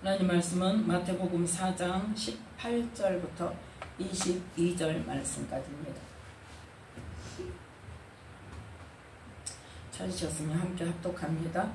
하나님 말씀은 마태복음 4장 18절부터 22절 말씀까지입니다. 찾으셨으면 함께 합독합니다.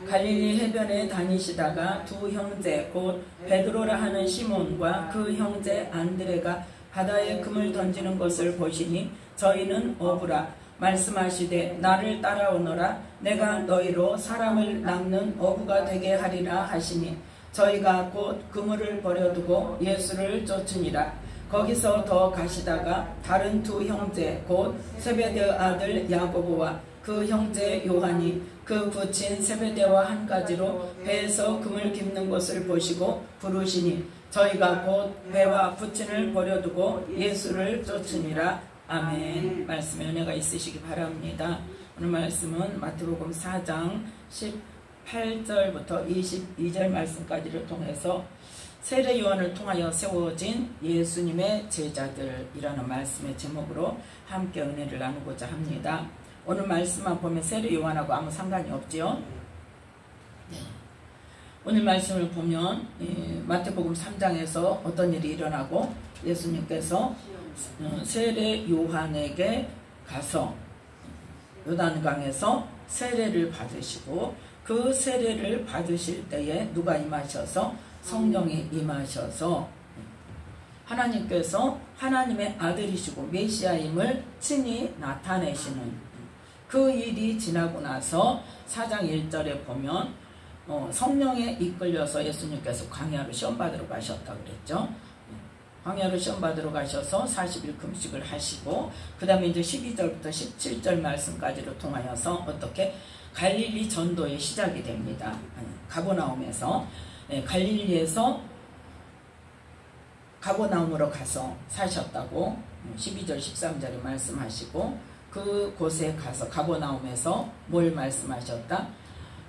갈릴리 해변에 다니시다가 두 형제 곧 베드로라 하는 시몬과 그 형제 안드레가 바다에 금을 던지는 것을 보시니 저희는 어부라 말씀하시되 나를 따라오너라 내가 너희로 사람을 낚는 어부가 되게 하리라 하시니 저희가 곧 그물을 버려두고 예수를 쫓으니라. 거기서 더 가시다가 다른 두 형제 곧 세베대 아들 야고보와 그 형제 요한이 그 부친 세베대와 한 가지로 배에서 금을 깁는 것을 보시고 부르시니 저희가 곧 배와 부친을 버려두고 예수를 쫓으니라. 아멘. 말씀에 은혜가 있으시기 바랍니다. 오늘 말씀은 마태복음 4장 18절부터 22절 말씀까지를 통해서 세례 요한을 통하여 세워진 예수님의 제자들이라는 말씀의 제목으로 함께 은혜를 나누고자 합니다. 오늘 말씀만 보면 세례 요한하고 아무 상관이 없지요. 네. 오늘 말씀을 보면 마태복음 3장에서 어떤 일이 일어나고 예수님께서 세례 요한에게 가서 요단강에서 세례를 받으시고 그 세례를 받으실 때에 누가 임하셔서 성령이 임하셔서 하나님께서 하나님의 아들이시고 메시아임을 친히 나타내시는 그 일이 지나고 나서 4장 1절에 보면 성령에 이끌려서 예수님께서 광야로 시험 받으러 가셨다고 그랬죠. 광야로 시험 받으러 가셔서 40일 금식을 하시고 그 다음에 이제 12절부터 17절 말씀까지를 통하여서 어떻게 갈릴리 전도의 시작이 됩니다. 가버나움에서 갈릴리에서 가버나움으로 가서 사셨다고 12절 13절에 말씀하시고 그곳에 가서 가버나움에서 뭘 말씀하셨다?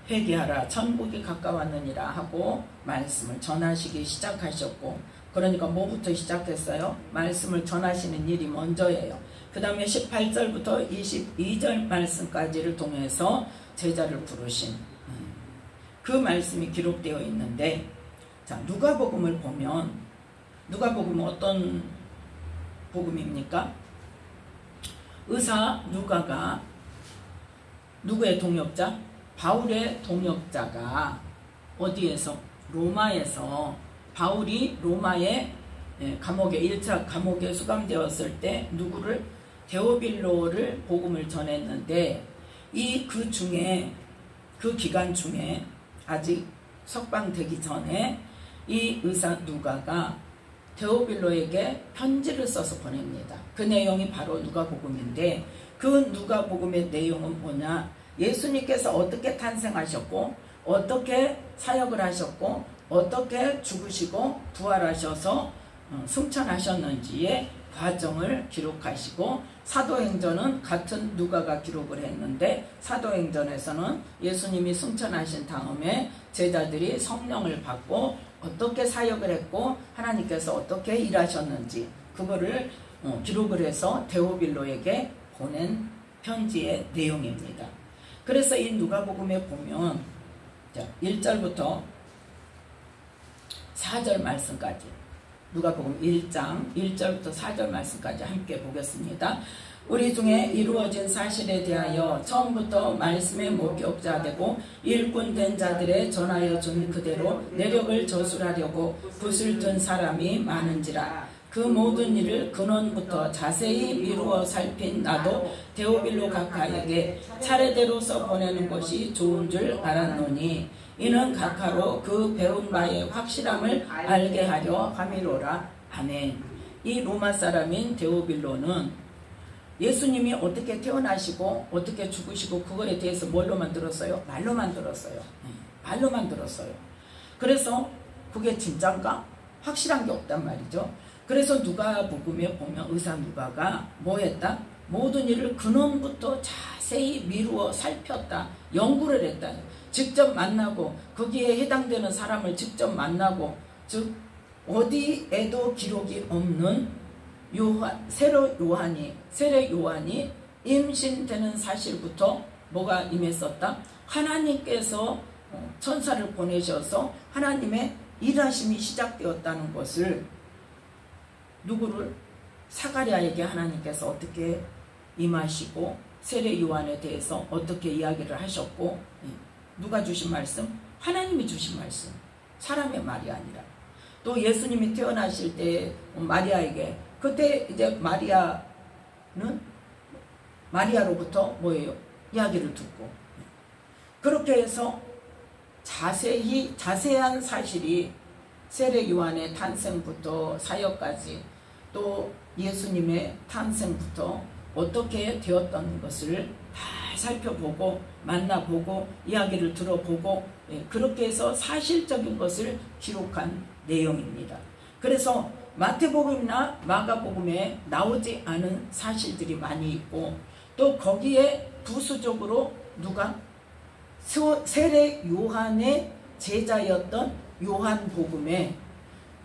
회개하라 천국이 가까웠느니라 하고 말씀을 전하시기 시작하셨고 그러니까 뭐부터 시작했어요? 말씀을 전하시는 일이 먼저예요. 그 다음에 18절부터 22절 말씀까지를 통해서 제자를 부르신 그 말씀이 기록되어 있는데, 자, 누가복음을 보면 누가복음은 어떤 복음입니까? 의사 누가가 누구의 동역자? 바울의 동역자가 어디에서? 로마에서 바울이 로마의 감옥에 1차 감옥에 수감되었을 때 누구를? 데오빌로를 복음을 전했는데 그 중에 그 기간 중에 아직 석방되기 전에 이 의사 누가가 데오빌로에게 편지를 써서 보냅니다. 그 내용이 바로 누가복음인데 그 누가복음의 내용은 뭐냐? 예수님께서 어떻게 탄생하셨고 어떻게 사역을 하셨고 어떻게 죽으시고 부활하셔서 승천하셨는지의 과정을 기록하시고 사도행전은 같은 누가가 기록을 했는데 사도행전에서는 예수님이 승천하신 다음에 제자들이 성령을 받고 어떻게 사역을 했고 하나님께서 어떻게 일하셨는지 그거를 기록을 해서 데오빌로에게 보낸 편지의 내용입니다. 그래서 이 누가복음에 보면 1절부터 4절 말씀까지 누가복음 1장 1절부터 4절 말씀까지 함께 보겠습니다. 우리 중에 이루어진 사실에 대하여 처음부터 말씀의 목격자 되고 일꾼 된 자들의 전하여 준 그대로 내력을 저술하려고 붓을 든 사람이 많은지라. 그 모든 일을 근원부터 자세히 미루어 살핀 나도 데오빌로 각하에게 차례대로 써보내는 것이 좋은 줄 알았노니 이는 각하로 그 배운 바의 확실함을 알게 하려 함이로라. 아멘. 이 로마 사람인 데오빌로는 예수님이 어떻게 태어나시고 어떻게 죽으시고 그거에 대해서 뭘로만 들었어요? 말로만 들었어요. 말로만 들었어요. 그래서 그게 진짠가? 확실한 게 없단 말이죠. 그래서 누가복음에 보면 의사 누가가 뭐 했다? 모든 일을 근원부터 자세히 미루어 살폈다. 연구를 했다. 직접 만나고 거기에 해당되는 사람을 직접 만나고 즉 어디에도 기록이 없는 세례 요한이 임신되는 사실부터 뭐가 임했었다? 하나님께서 천사를 보내셔서 하나님의 일하심이 시작되었다는 것을 누구를 사가랴에게 하나님께서 어떻게 임하시고 세례 요한에 대해서 어떻게 이야기를 하셨고, 누가 주신 말씀? 하나님이 주신 말씀. 사람의 말이 아니라. 또 예수님이 태어나실 때 마리아에게, 그때 이제 마리아로부터 뭐예요? 이야기를 듣고, 그렇게 해서 자세한 사실이 세례 요한의 탄생부터 사역까지, 또 예수님의 탄생부터 어떻게 되었던 것을 다 살펴보고 만나보고 이야기를 들어보고, 그렇게 해서 사실적인 것을 기록한 내용입니다. 그래서 마태복음이나 마가복음에 나오지 않은 사실들이 많이 있고, 또 거기에 부수적으로 누가 세례 요한의 제자였던 요한복음에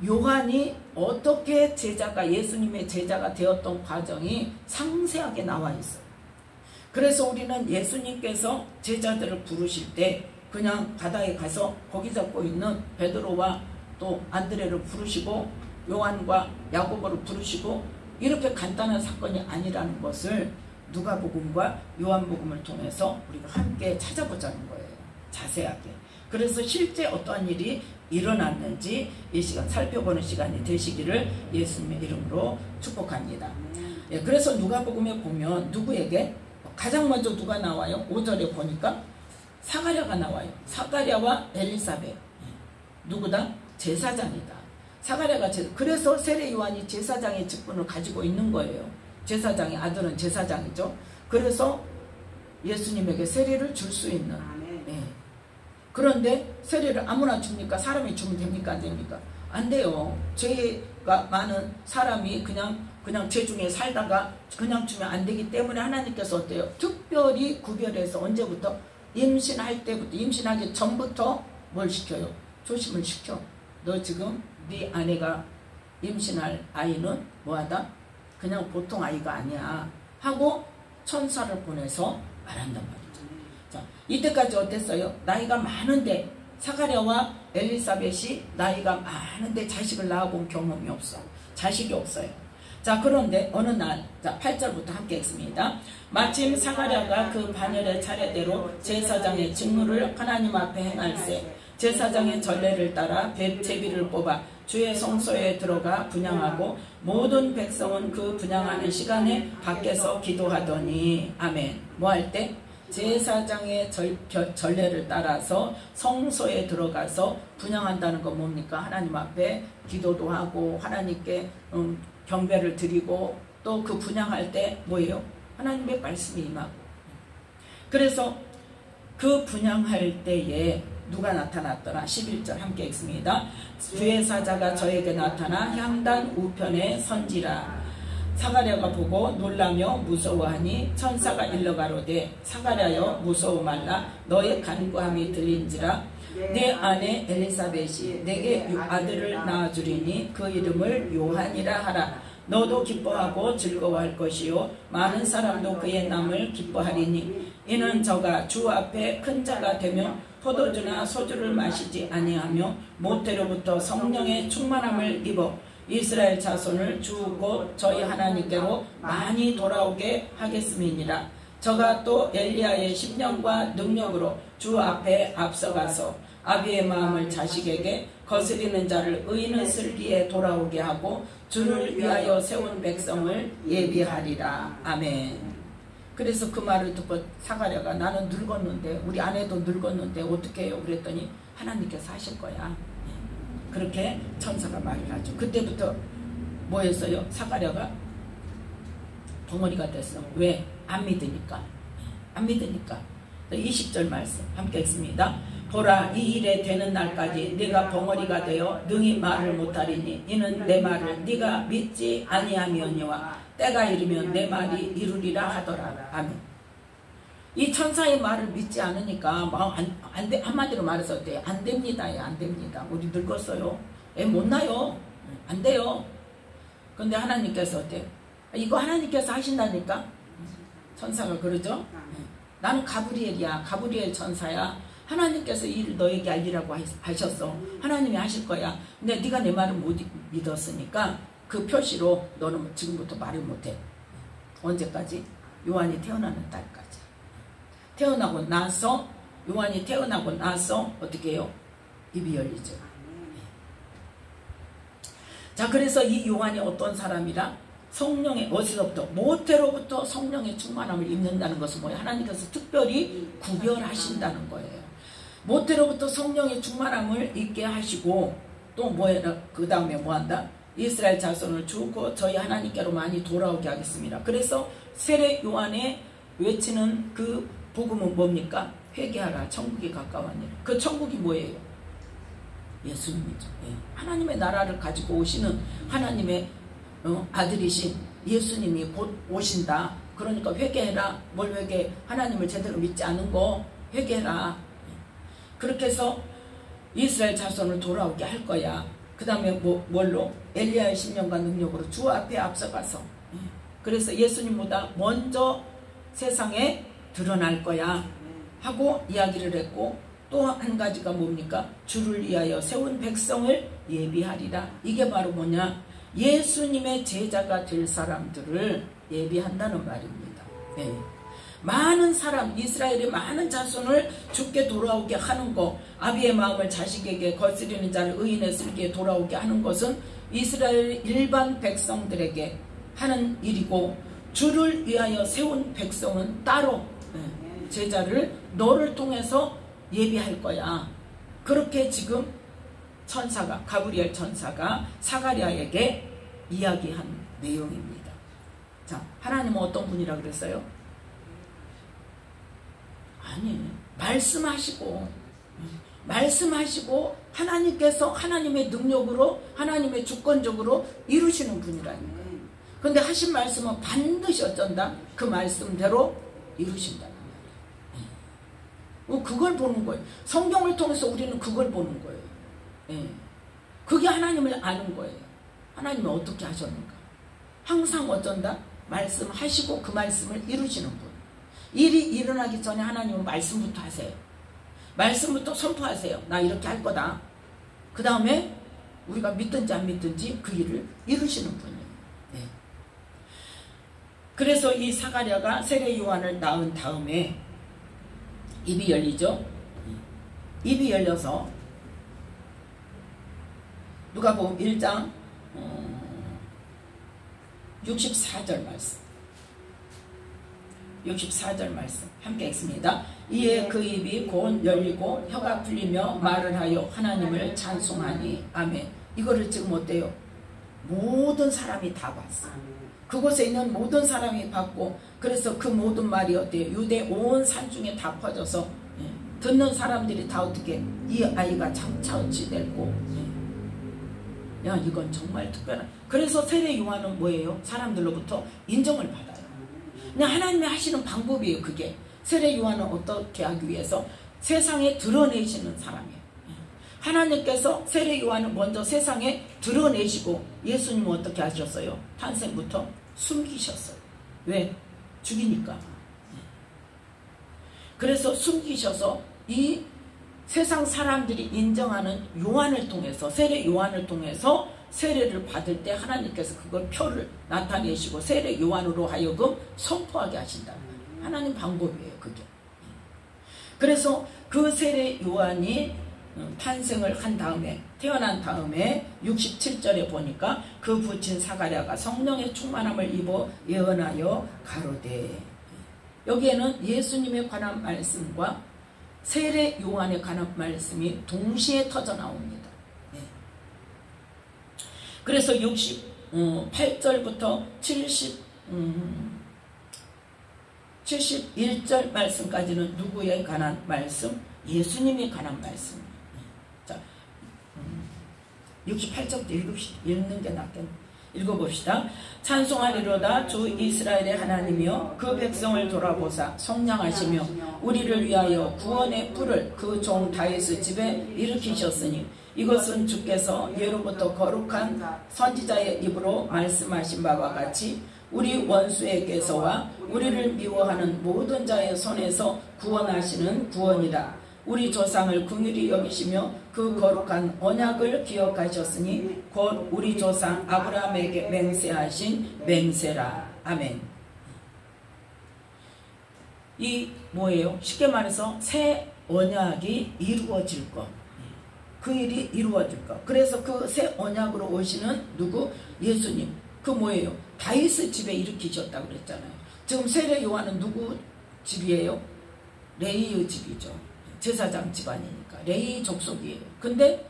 요한이 어떻게 예수님의 제자가 되었던 과정이 상세하게 나와 있어요. 그래서 우리는 예수님께서 제자들을 부르실 때 그냥 바다에 가서 고기 잡고 있는 베드로와 또 안드레를 부르시고 요한과 야고보를 부르시고 이렇게 간단한 사건이 아니라는 것을 누가복음과 요한복음을 통해서 우리가 함께 찾아보자는 거예요. 자세하게. 그래서 실제 어떠한 일이 일어났는지 이 시간 살펴보는 시간이 되시기를 예수님의 이름으로 축복합니다. 그래서 누가복음에 보면 누구에게 가장 먼저 누가 나와요? 5절에 보니까 사가랴가 나와요. 사가랴와 엘리사벳. 누구다? 제사장이다. 사가랴가 그래서 세례 요한이 제사장의 직분을 가지고 있는 거예요. 제사장의 아들은 제사장이죠. 그래서 예수님에게 세례를 줄 수 있는. 그런데 세례를 아무나 줍니까? 사람이 주면 됩니까? 안 됩니까? 안 돼요. 죄가 많은 사람이 그냥 죄 중에 살다가 그냥 주면 안 되기 때문에 하나님께서 어때요? 특별히 구별해서 언제부터? 임신할 때부터, 임신하기 전부터 뭘 시켜요? 조심을 시켜. 너 지금 네 아내가 임신할 아이는 뭐하다? 그냥 보통 아이가 아니야 하고 천사를 보내서 말한단 말이죠. 자, 이때까지 어땠어요? 나이가 많은데 사가랴와 엘리사벳이 나이가 많은데 자식을 낳아본 경험이 없어. 자식이 없어요. 자, 그런데 어느 날, 자, 8절부터 함께 읽습니다. 마침 사가랴가 그 반열의 차례대로 제사장의 직무를 하나님 앞에 행할세 제사장의 전례를 따라 제비를 뽑아 주의 성소에 들어가 분향하고 모든 백성은 그 분향하는 시간에 밖에서 기도하더니. 아멘. 뭐 할 때? 제사장의 전례를 따라서 성소에 들어가서 분향한다는 건 뭡니까? 하나님 앞에 기도도 하고 하나님께 경배를 드리고 또 그 분향할 때 뭐예요? 하나님의 말씀이 임하고. 그래서 그 분향할 때에 누가 나타났더라? 11절 함께 읽습니다. 주의 사자가 저에게 나타나 향단 우편에 선지라. 사가랴가 보고 놀라며 무서워하니 천사가 일러가로되 사가랴여 무서워 말라. 너의 간구함이 들린지라. 내 아내 엘리사벳이 내게 아들을 낳아주리니 그 이름을 요한이라 하라. 너도 기뻐하고 즐거워할 것이요 많은 사람도 그의 남을 기뻐하리니 이는 저가 주 앞에 큰 자가 되며 포도주나 소주를 마시지 아니하며 모태로부터 성령의 충만함을 입어 이스라엘 자손을 주 곧 저희 하나님께로 많이 돌아오게 하겠음이니라. 저가 또 엘리야의 심령과 능력으로 주 앞에 앞서가서 아비의 마음을 자식에게 거스리는 자를 의인의 슬기에 돌아오게 하고 주를 위하여 세운 백성을 예비하리라. 아멘. 그래서 그 말을 듣고 사가랴가 나는 늙었는데 우리 아내도 늙었는데 어떻게 해요? 그랬더니 하나님께서 하실 거야. 그렇게 천사가 말을 하죠. 그때부터 뭐 했어요? 사가랴가 벙어리가 됐어. 왜? 안 믿으니까. 안 믿으니까. 20절 말씀 함께 읽습니다. 보라, 이 일에 되는 날까지 네가 벙어리가 되어 능히 말을 못하리니 이는 내 말을 네가 믿지 아니하며니와 때가 이르면 내 말이 이루리라 하더라. 아멘. 이 천사의 말을 믿지 않으니까 한마디로 말해서 어때요? 안 됩니다. 안 됩니다. 우리 늙었어요. 애 못 나요. 안 돼요. 근데 하나님께서 어때요? 이거 하나님께서 하신다니까? 천사가 그러죠? 나는 가브리엘이야. 가브리엘 천사야. 하나님께서 이 일을 너에게 알리라고 하셨어. 하나님이 하실 거야. 근데 네가 내 말을 못 믿었으니까 그 표시로 너는 지금부터 말을 못해. 언제까지? 요한이 태어나는 날까지. 태어나고 나서, 요한이 태어나고 나서 어떻게 해요? 입이 열리죠. 자, 그래서 이 요한이 어떤 사람이라? 성령의, 어디서부터? 모태로부터 성령의 충만함을 입는다는 것은 뭐예요? 하나님께서 특별히 구별하신다는 거예요. 모태로부터 성령의 충만함을 입게 하시고, 또 뭐예요? 그 다음에 뭐 한다? 이스라엘 자손을 주고 저희 하나님께로 많이 돌아오게 하겠습니다. 그래서 세례 요한에 외치는 그 복음은 뭡니까? 회개하라, 천국이 가까웠느니라. 그 천국이 뭐예요? 예수님이죠. 예. 하나님의 나라를 가지고 오시는 하나님의 아들이신 예수님이 곧 오신다. 그러니까 회개해라. 뭘 회개해? 하나님을 제대로 믿지 않은 거 회개해라. 그렇게 해서 이스라엘 자손을 돌아오게 할 거야. 그 다음에 뭘로? 엘리야의 신령과 능력으로 주 앞에 앞서가서, 그래서 예수님보다 먼저 세상에 드러날 거야 하고 이야기를 했고, 또 한 가지가 뭡니까? 주를 위하여 세운 백성을 예비하리라. 이게 바로 뭐냐? 예수님의 제자가 될 사람들을 예비한다는 말입니다. 네. 많은 사람, 이스라엘의 많은 자손을 주께 돌아오게 하는 것, 아비의 마음을 자식에게 거스리는 자를 의인의 슬기에 돌아오게 하는 것은 이스라엘 일반 백성들에게 하는 일이고, 주를 위하여 세운 백성은 따로 제자를 너를 통해서 예비할 거야. 그렇게 지금 천사가, 가브리엘 천사가 사가랴에게 이야기한 내용입니다. 자, 하나님은 어떤 분이라 그랬어요? 아니, 말씀하시고 하나님께서 하나님의 능력으로, 하나님의 주권적으로 이루시는 분이라니까. 근데 하신 말씀은 반드시 어쩐다? 그 말씀대로 이루신다. 그걸 보는 거예요. 성경을 통해서 우리는 그걸 보는 거예요. 그게 하나님을 아는 거예요. 하나님은 어떻게 하셨는가? 항상 어쩐다? 말씀하시고 그 말씀을 이루시는 분. 일이 일어나기 전에 하나님은 말씀부터 하세요. 말씀부터 선포하세요. 나 이렇게 할 거다. 그 다음에 우리가 믿든지 안 믿든지 그 일을 이루시는 분이에요. 그래서 이 사가랴가 세례 요한을 낳은 다음에 입이 열리죠. 입이 열려서 누가복음 1장 64절 말씀, 64절 말씀 함께 읽습니다. 이에 그 입이 곧 열리고 혀가 풀리며 말을 하여 하나님을 찬송하니. 아멘. 이거를 지금 어때요? 모든 사람이 다 봤어. 그곳에 있는 모든 사람이 봤고, 그래서 그 모든 말이 어때요? 유대 온 산중에 다 퍼져서 듣는 사람들이 다 어떻게, 이 아이가 장차 어찌 될고, 야, 이건 정말 특별한. 그래서 세례 요한은 뭐예요? 사람들로부터 인정을 받아요. 그냥 하나님이 하시는 방법이에요. 그게 세례 요한은 어떻게 하기 위해서 세상에 드러내시는 사람이에요. 하나님께서 세례 요한을 먼저 세상에 드러내시고, 예수님은 어떻게 하셨어요? 탄생부터 숨기셨어요. 왜? 죽이니까. 그래서 숨기셔서 이 세상 사람들이 인정하는 요한을 통해서, 세례 요한을 통해서 세례를 받을 때 하나님께서 그걸 표를 나타내시고 세례 요한으로 하여금 선포하게 하신다. 하나님 방법이에요, 그게. 그래서 그 세례 요한이 탄생을 한 다음에, 태어난 다음에 67절에 보니까 그 부친 사가랴가 성령의 충만함을 입어 예언하여 가로되. 여기에는 예수님에 관한 말씀과 세례 요한에 관한 말씀이 동시에 터져 나옵니다. 그래서 68절부터 71절 말씀까지는 누구에 관한 말씀? 예수님에 관한 말씀. 자, 68절부터 읽는 게 낫겠네. 읽어봅시다. 찬송하리로다 주 이스라엘의 하나님이여 그 백성을 돌아보사 속량하시며 우리를 위하여 구원의 뿔을 그 종 다윗의 집에 일으키셨으니 이것은 주께서 예로부터 거룩한 선지자의 입으로 말씀하신 바와 같이 우리 원수에게서와 우리를 미워하는 모든 자의 손에서 구원하시는 구원이라. 우리 조상을 긍휼히 여기시며 그 거룩한 언약을 기억하셨으니 곧 우리 조상 아브라함에게 맹세하신 맹세라. 아멘. 이 뭐예요? 쉽게 말해서 새 언약이 이루어질 것. 그 일이 이루어질 것. 그래서 그 새 언약으로 오시는 누구? 예수님. 그 뭐예요? 다윗의 집에 일으키셨다고 그랬잖아요. 지금 세례 요한은 누구 집이에요? 레위의 집이죠. 제사장 집안이니까 레위 족속이에요. 근데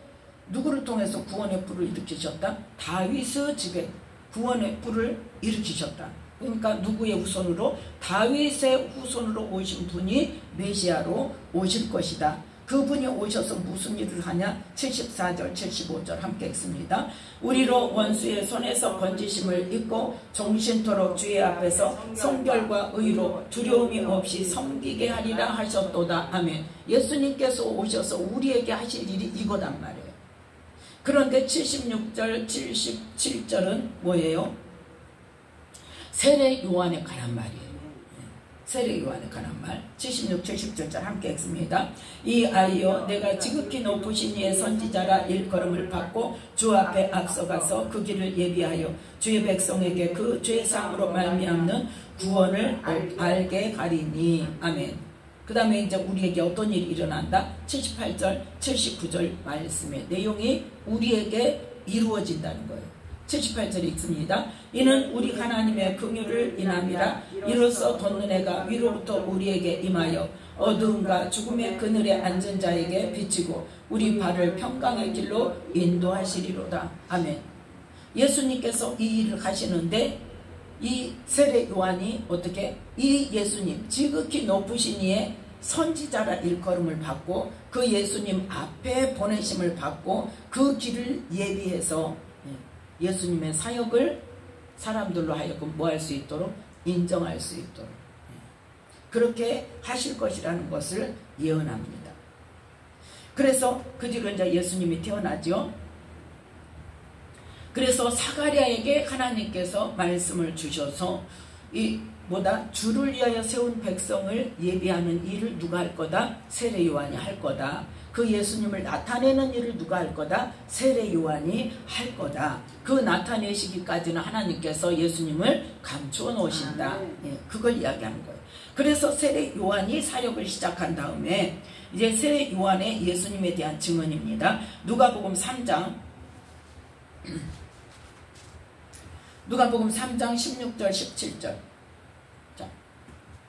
누구를 통해서 구원의 뿔을 일으키셨다? 다윗의 집에 구원의 뿔을 일으키셨다. 그러니까 누구의 후손으로? 다윗의 후손으로 오신 분이 메시아로 오실 것이다. 그분이 오셔서 무슨 일을 하냐? 74절 75절 함께 읽습니다. 우리로 원수의 손에서 건지심을 입고 종신토록 주의 앞에서 성결과 의로 두려움이 없이 섬기게 하리라 하셨도다. 아멘. 예수님께서 오셔서 우리에게 하실 일이 이거단 말이에요. 그런데 76절 77절은 뭐예요? 세례 요한에 관한 말이에요. 세례 요한에 관한 말 76, 77절 함께 읽습니다. 이 아이여 내가 지극히 높으신 이의 선지자라 일컬음을 받고 주 앞에 앞서가서 그 길을 예비하여 주의 백성에게 그 죄사함으로 말미암는 구원을 알게 하리니. 아멘. 그 다음에 이제 우리에게 어떤 일이 일어난다? 78절 79절 말씀의 내용이 우리에게 이루어진다는 거예요. 78절에 있습니다. 이는 우리 하나님의 긍휼을 인함이라. 이로써 돋는 해가 위로부터 우리에게 임하여 어두움과 죽음의 그늘에 앉은 자에게 비치고 우리 발을 평강의 길로 인도하시리로다. 아멘. 예수님께서 이 일을 하시는데 이 세례 요한이 어떻게? 이 예수님 지극히 높으신 이의 선지자라 일컬음을 받고 그 예수님 앞에 보내심을 받고 그 길을 예비해서 예수님의 사역을 사람들로 하여금 뭐 할 수 있도록 인정할 수 있도록 그렇게 하실 것이라는 것을 예언합니다. 그래서 그 뒤로 이제 예수님이 태어나죠. 그래서 사가랴에게 하나님께서 말씀을 주셔서 이 뭐다? 주를 위하여 세운 백성을 예비하는 일을 누가 할 거다? 세례 요한이 할 거다. 그 예수님을 나타내는 일을 누가 할 거다? 세례 요한이 할 거다. 그 나타내시기까지는 하나님께서 예수님을 감추어 놓으신다. 예, 그걸 이야기하는 거예요. 그래서 세례 요한이 사역을 시작한 다음에 이제 세례 요한의 예수님에 대한 증언입니다. 누가복음 3장 16절 17절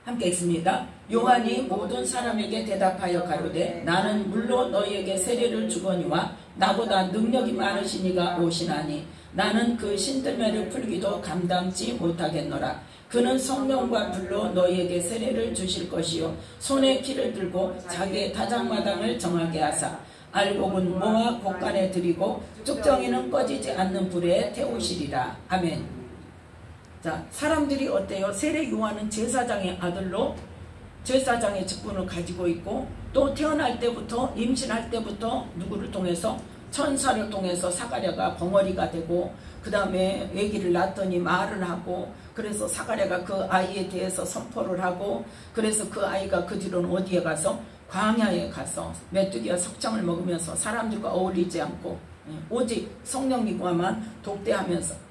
함께 읽습니다. 요한이 모든 사람에게 대답하여 가로되 나는 물론 너희에게 세례를 주거니와 나보다 능력이 많으신 이가 오시나니 나는 그 신들매를 풀기도 감당치 못하겠노라. 그는 성령과 불로 너희에게 세례를 주실 것이요 손에 키를 들고 자기의 타작마당을 정하게 하사 알곡은 모아 곡간에 들이고 쭉정이는 꺼지지 않는 불에 태우시리라. 아멘. 자, 사람들이 어때요? 세례 요한은 제사장의 아들로 제사장의 직분을 가지고 있고 또 태어날 때부터 임신할 때부터 누구를 통해서 천사를 통해서 사가랴가 벙어리가 되고 그 다음에 아기를 낳더니 말을 하고 그래서 사가랴가 그 아이에 대해서 선포를 하고 그래서 그 아이가 그 뒤로는 어디에 가서 광야에 가서 메뚜기와 석창을 먹으면서 사람들과 어울리지 않고 오직 성령님과만 독대하면서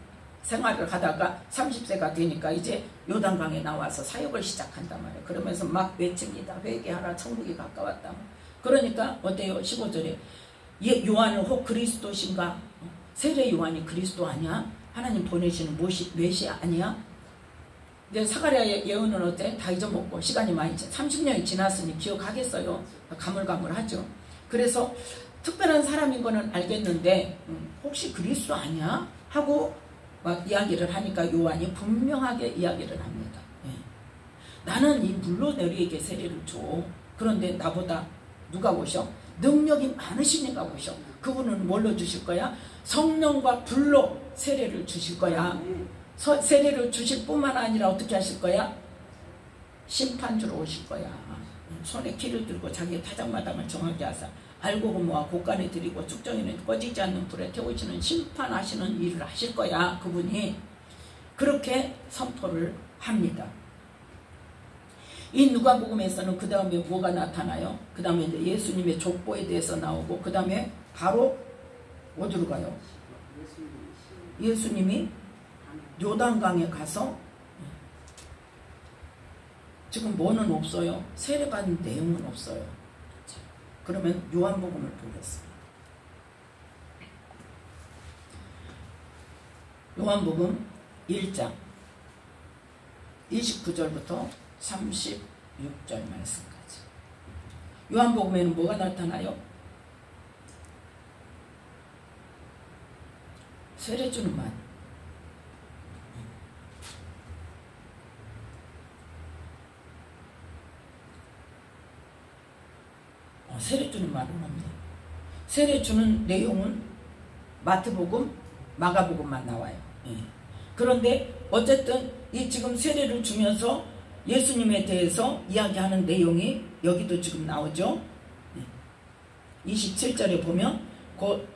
생활을 하다가 30세가 되니까 이제 요단강에 나와서 사역을 시작한단 말이에요. 그러면서 막 외칩니다. 회개하라 천국이 가까웠다. 그러니까 어때요? 15절에 요한은 혹 그리스도신가? 세례 요한이 그리스도 아니야? 하나님 보내시는 메시아 아니야? 근데 사가랴의 예언은 어때? 다 잊어먹고 시간이 많이 30년이 지났으니 기억하겠어요? 가물가물하죠. 그래서 특별한 사람인 거는 알겠는데 혹시 그리스도 아니야? 하고 막 이야기를 하니까 요한이 분명하게 이야기를 합니다. 예. 나는 이 물로 너희에게 세례를 줘. 그런데 나보다 누가 오셔? 능력이 많으시니까 오셔. 그분은 뭘로 주실 거야? 성령과 불로 세례를 주실 거야. 세례를 주실 뿐만 아니라 어떻게 하실 거야? 심판주로 오실 거야. 손에 키를 들고 자기의 타작마당을 정하게 하사 알곡은 모아 곡간에 들이고 쭉정이는 꺼지지 않는 불에 태우시는 심판하시는 일을 하실 거야. 그분이 그렇게 선포를 합니다. 이 누가복음에서는 그 다음에 뭐가 나타나요? 그 다음에 이제 예수님의 족보에 대해서 나오고 그 다음에 바로 어디로 가요? 예수님이 요단강에 가서 지금 뭐는 없어요? 세례받은 내용은 없어요. 그러면 요한복음을 보겠습니다. 요한복음 1장 29절부터 36절 말씀까지. 요한복음에는 뭐가 나타나요? 세례 주는 말. 세례 주는 말은 없네요. 세례 주는 내용은 마태복음, 마가복음만 나와요. 그런데 어쨌든 이 지금 세례를 주면서 예수님에 대해서 이야기하는 내용이 여기도 지금 나오죠. 27절에 보면 곧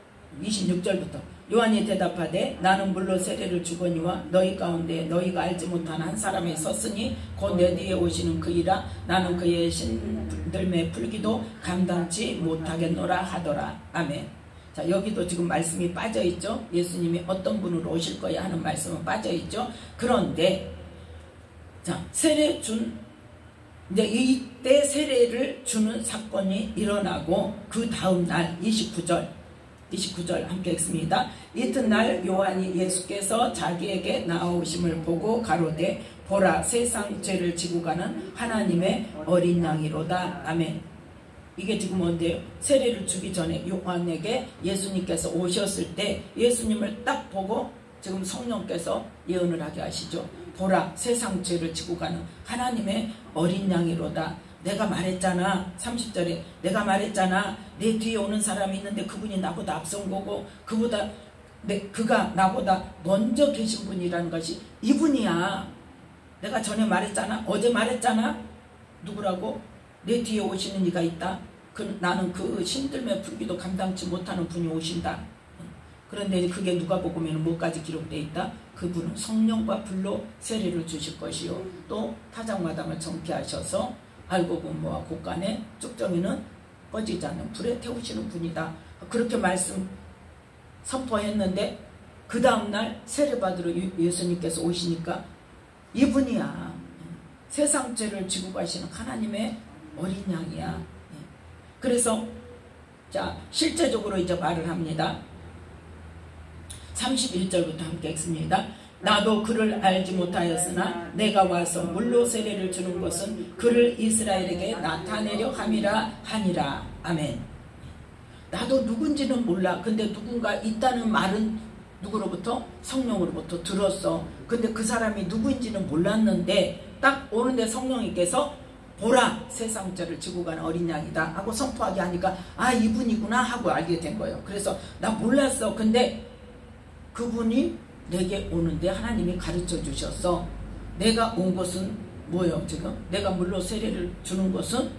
26절부터 요한이 대답하되 나는 물로 세례를 주거니와 너희 가운데 너희가 알지 못하는 한 사람이 섰으니 곧 내 뒤에 오시는 그이라. 나는 그의 신들매 풀기도 감당치 못하겠노라 하더라. 아멘. 자, 여기도 지금 말씀이 빠져있죠. 예수님이 어떤 분으로 오실 거야 하는 말씀은 빠져있죠. 그런데 자, 세례 준 이제 이때 세례를 주는 사건이 일어나고 그 다음 날 29절 함께 읽습니다. 이튿날 요한이 예수께서 자기에게 나오심을 보고 가로되 보라 세상 죄를 지고 가는 하나님의 어린 양이로다. 아멘. 이게 지금 뭔데요? 세례를 주기 전에 요한에게 예수님께서 오셨을 때 예수님을 딱 보고 지금 성령께서 예언을 하게 하시죠. 보라 세상 죄를 지고 가는 하나님의 어린 양이로다. 내가 말했잖아. 30절에 내가 말했잖아. 내 뒤에 오는 사람이 있는데 그분이 나보다 앞선 거고 그가 나보다 먼저 계신 분이라는 것이 이분이야. 내가 전에 말했잖아. 어제 말했잖아. 누구라고? 내 뒤에 오시는 이가 있다. 나는 그 신들매 풀기도 감당치 못하는 분이 오신다. 그런데 그게 누가복음에는 뭐까지 기록되어 있다? 그분은 성령과 불로 세례를 주실 것이요 또 타작마당을 정피하셔서 알고분모와 곳간에 쭉정이는 꺼지지 않는 불에 태우시는 분이다. 그렇게 말씀 선포했는데 그 다음날 세례받으러 예수님께서 오시니까 이분이야. 세상 죄를 지고 가시는 하나님의 어린 양이야. 그래서 자 실제적으로 이제 말을 합니다. 31절부터 함께 읽습니다. 나도 그를 알지 못하였으나 내가 와서 물로 세례를 주는 것은 그를 이스라엘에게 나타내려 함이라 하니라. 아멘. 나도 누군지는 몰라. 근데 누군가 있다는 말은 누구로부터? 성령으로부터 들었어. 근데 그 사람이 누구인지는 몰랐는데 딱 오는데 성령님께서 보라 세상 죄를 지고 가는 어린 양이다 하고 선포하게 하니까 아 이분이구나 하고 알게 된 거예요. 그래서 나 몰랐어. 근데 그분이 내게 오는데 하나님이 가르쳐 주셨어. 내가 온 것은 뭐예요? 지금 내가 물로 세례를 주는 것은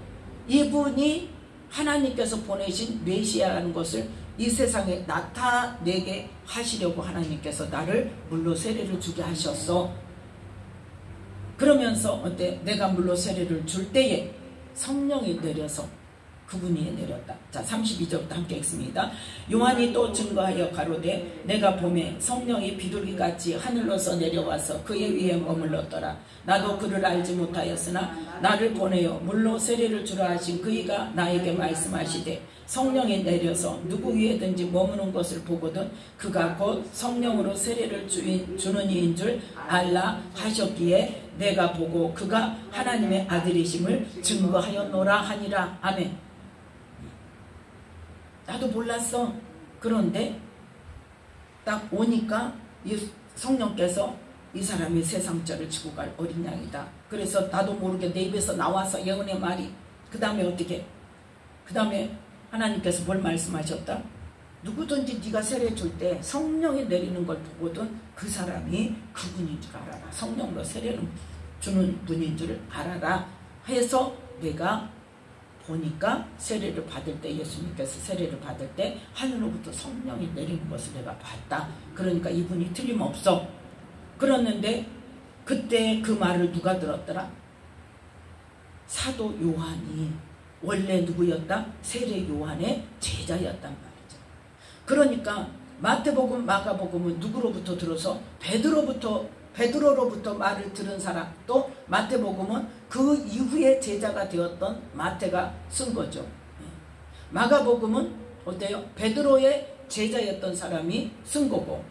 이분이 하나님께서 보내신 메시아라는 것을 이 세상에 나타내게 하시려고 하나님께서 나를 물로 세례를 주게 하셨어. 그러면서 어때? 내가 물로 세례를 줄 때에 성령이 내려서 그분이 내렸다. 자 32절부터 함께 읽습니다. 요한이 또 증거하여 가로되 내가 보매 성령이 비둘기같이 하늘로서 내려와서 그의 위에 머물렀더라. 나도 그를 알지 못하였으나 나를 보내어 물로 세례를 주라 하신 그이가 나에게 말씀하시되 성령이 내려서 누구 위에든지 머무는 것을 보거든 그가 곧 성령으로 세례를 주는 이인 줄 알라 하셨기에 내가 보고 그가 하나님의 아들이심을 증거하였노라 하니라. 아멘. 나도 몰랐어. 그런데 딱 오니까 성령께서 이 사람이 세상 죄를 지고 갈 어린 양이다. 그래서 나도 모르게 내 입에서 나와서 예언의 말이 그 다음에 어떻게? 그 다음에 하나님께서 뭘 말씀하셨다? 누구든지 네가 세례 줄 때 성령이 내리는 걸 보거든 그 사람이 그분인 줄 알아라. 성령으로 세례를 주는 분인 줄 알아라 해서 내가 보니까 세례를 받을 때 예수님께서 세례를 받을 때 하늘로부터 성령이 내리는 것을 내가 봤다. 그러니까 이분이 틀림없어. 그랬는데 그때 그 말을 누가 들었더라? 사도 요한이 원래 누구였다? 세례 요한의 제자였단 말이죠. 그러니까 마태복음, 마가복음은 누구로부터 들어서? 베드로로부터 말을 들은 사람, 또 마태복음은 그 이후에 제자가 되었던 마태가 쓴 거죠. 마가복음은 어때요? 베드로의 제자였던 사람이 쓴 거고,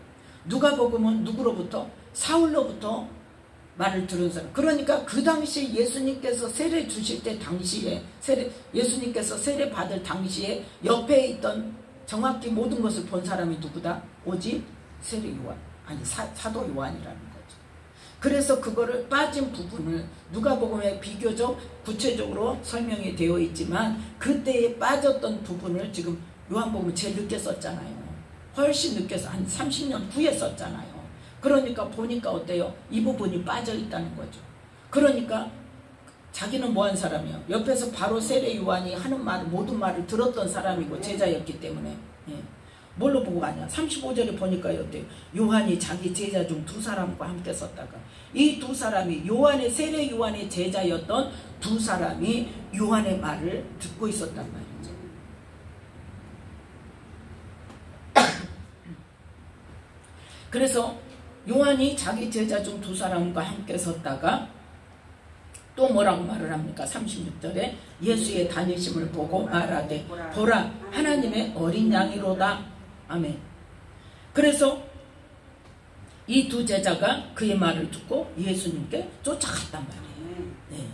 누가복음은 누구로부터? 사울로부터 말을 들은 사람. 그러니까 그 당시 예수님께서 세례 주실 때 당시에, 예수님께서 세례 받을 당시에 옆에 있던 정확히 모든 것을 본 사람이 누구다? 오직 세례 요한, 아니 사도 요한이라는 거죠. 그래서 그거를 빠진 부분을 누가복음에 비교적 구체적으로 설명이 되어 있지만, 그때에 빠졌던 부분을 지금 요한복음은 제일 늦게 썼잖아요. 훨씬 늦게 한 30년 후에 썼잖아요. 그러니까 보니까 어때요? 이 부분이 빠져 있다는 거죠. 그러니까 자기는 뭐한 사람이요? 옆에서 바로 세례 요한이 하는 말, 모든 말을 들었던 사람이고 제자였기 때문에. 뭘로 보고 가냐? 35절에 보니까 어때요? 요한이 자기 제자 중 두 사람과 함께 썼다가, 이 두 사람이 세례 요한의 제자였던 두 사람이 요한의 말을 듣고 있었단 말이죠. 그래서 요한이 자기 제자 중 두 사람과 함께 섰다가 또 뭐라고 말을 합니까? 36절에 예수의 다니심을 보고 말하되 보라 하나님의 어린 양이로다. 아멘. 그래서 이 두 제자가 그의 말을 듣고 예수님께 쫓아갔단 말이에요. 네.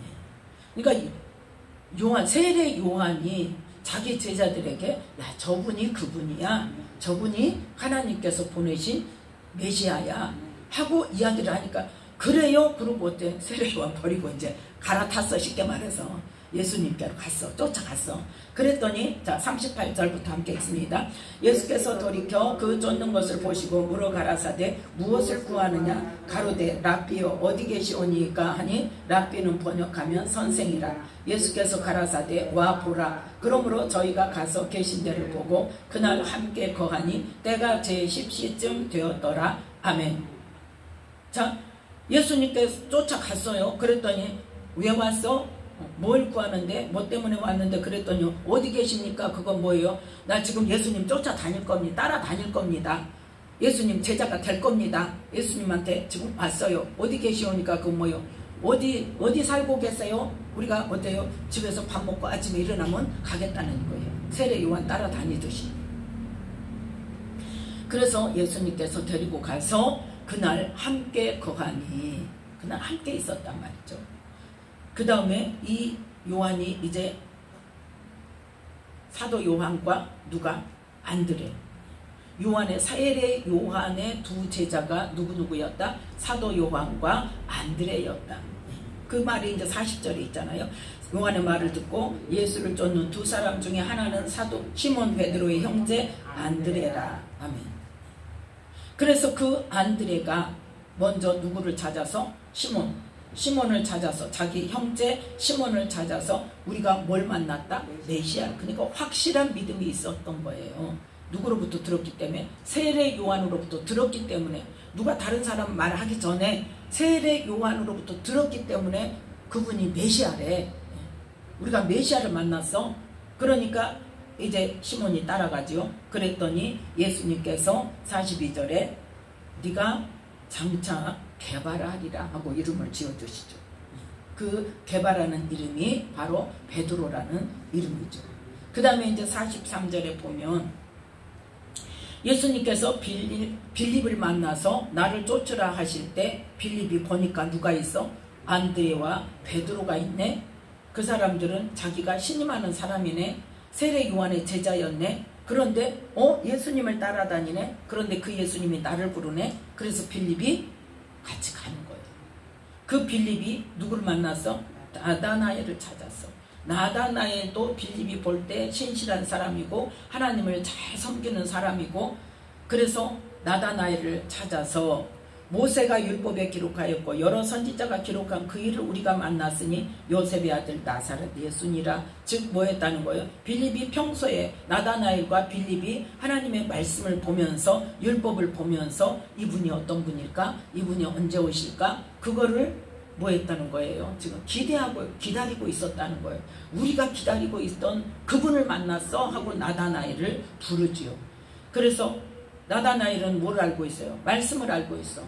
그러니까 세례 요한이 자기 제자들에게 야, 저분이 그분이야, 저분이 하나님께서 보내신 메시아야 하고 이야기를 하니까, 그래요? 그러고 어때? 세례 요한 버리고 이제 갈아탔어. 쉽게 말해서 예수님께로 갔어. 쫓아갔어. 그랬더니 자 38절부터 함께 읽습니다. 예수께서 돌이켜 그 쫓는 것을 보시고 물어 가라사대 무엇을 구하느냐? 가로되 랍비여 어디 계시오니까 하니, 랍비는 번역하면 선생이라. 예수께서 가라사대 와 보라. 그러므로 저희가 가서 계신 데를 보고 그날 함께 거하니 때가 제10시쯤 되었더라. 아멘. 자, 예수님께서 쫓아갔어요. 그랬더니 왜 왔어? 뭘 구하는데? 뭐 때문에 왔는데? 그랬더니 어디 계십니까? 그건 뭐예요? 나 지금 예수님 쫓아다닐 겁니다. 따라다닐 겁니다. 예수님 제자가 될 겁니다. 예수님한테 지금 왔어요. 어디 계시오니까 그건 뭐예요? 어디 살고 계세요? 우리가 어때요? 집에서 밥 먹고 아침에 일어나면 가겠다는 거예요. 세례 요한 따라다니듯이. 그래서 예수님께서 데리고 가서 그날 함께 거하니, 그날 함께 있었단 말이죠. 그 다음에 이 요한이 이제 사도 요한과 누가? 안드레. 세례 요한의 두 제자가 누구였다? 사도 요한과 안드레였다. 그 말이 이제 40절에 있잖아요. 요한의 말을 듣고 예수를 쫓는 두 사람 중에 하나는 사도 시몬 베드로의 형제 안드레라. 아멘. 그래서 그 안드레가 먼저 누구를 찾아서? 시몬을 찾아서, 자기 형제 시몬을 찾아서 우리가 뭘 만났다? 메시아. 그러니까 확실한 믿음이 있었던 거예요. 누구로부터 들었기 때문에? 세례 요한으로부터 들었기 때문에. 누가 다른 사람 말하기 전에 세례 요한으로부터 들었기 때문에 그분이 메시아래. 우리가 메시아를 만났어. 그러니까 이제 시몬이 따라가지요. 그랬더니 예수님께서 42절에 네가 장차 게바라하리라 하고 이름을 지어주시죠. 그 게바라는 이름이 바로 베드로라는 이름이죠. 그 다음에 이제 43절에 보면 예수님께서 빌립을 만나서 나를 쫓으라 하실 때 빌립이 보니까 누가 있어? 안드레와 베드로가 있네. 그 사람들은 자기가 신임하는 사람이네. 세례 요한의 제자였네. 그런데 예수님을 따라다니네. 그런데 그 예수님이 나를 부르네. 그래서 빌립이 같이 가는 거예요. 그 빌립이 누구를 만났어? 나다나엘을 찾았어. 나다나엘도 빌립이 볼 때 신실한 사람이고 하나님을 잘 섬기는 사람이고, 그래서 나다나엘을 찾아서 모세가 율법에 기록하였고 여러 선지자가 기록한 그 일을 우리가 만났으니 요셉의 아들 나사렛 예수니라. 즉 뭐였다는 거예요? 빌립이 평소에 나다나엘과 빌립이 하나님의 말씀을 보면서 율법을 보면서 이분이 어떤 분일까? 이분이 언제 오실까? 그거를 뭐 했다는 거예요? 지금 기다리고 있었다는 거예요. 우리가 기다리고 있던 그분을 만났어 하고 나다나엘을 부르지요. 그래서 나다나엘은 뭘 알고 있어요? 말씀을 알고 있어.